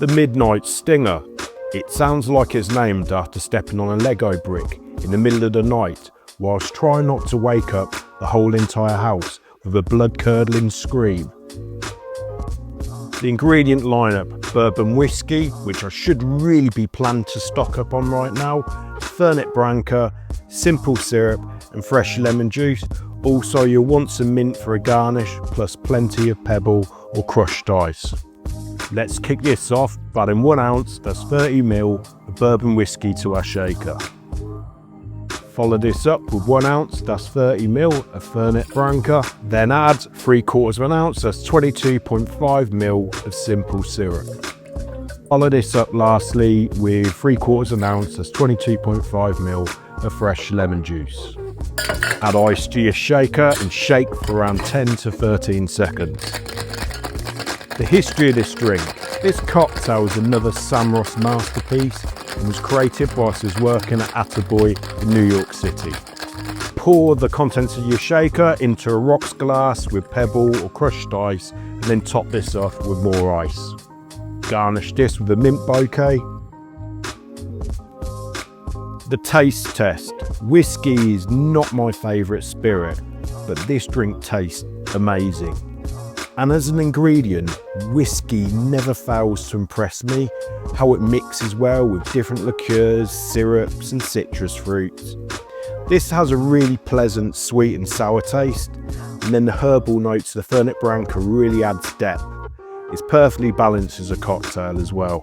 The Midnight Stinger. It sounds like it's named after stepping on a Lego brick in the middle of the night whilst trying not to wake up the whole entire house with a blood-curdling scream. The ingredient lineup: bourbon whiskey, which I should really be planned to stock up on right now, Fernet Branca, simple syrup and fresh lemon juice. Also, you'll want some mint for a garnish, plus plenty of pebble or crushed ice. Let's kick this off by adding 1 ounce, that's 30 ml, of bourbon whiskey to our shaker. Follow this up with 1 ounce, that's 30 ml, of Fernet Branca. Then add 3/4 of an ounce, that's 22.5 ml, of simple syrup. Follow this up lastly with 3/4 of an ounce, that's 22.5 ml, of fresh lemon juice. Add ice to your shaker and shake for around 10 to 13 seconds. The history of this drink. This cocktail is another Sam Ross masterpiece and was created whilst he was working at Attaboy in New York City. Pour the contents of your shaker into a rocks glass with pebble or crushed ice, and then top this off with more ice. Garnish this with a mint bouquet. The taste test. Whiskey is not my favourite spirit, but this drink tastes amazing. And as an ingredient, whiskey never fails to impress me, how it mixes well with different liqueurs, syrups and citrus fruits. This has a really pleasant sweet and sour taste, and then the herbal notes of the Fernet Branca really adds depth. It's perfectly balanced as a cocktail as well.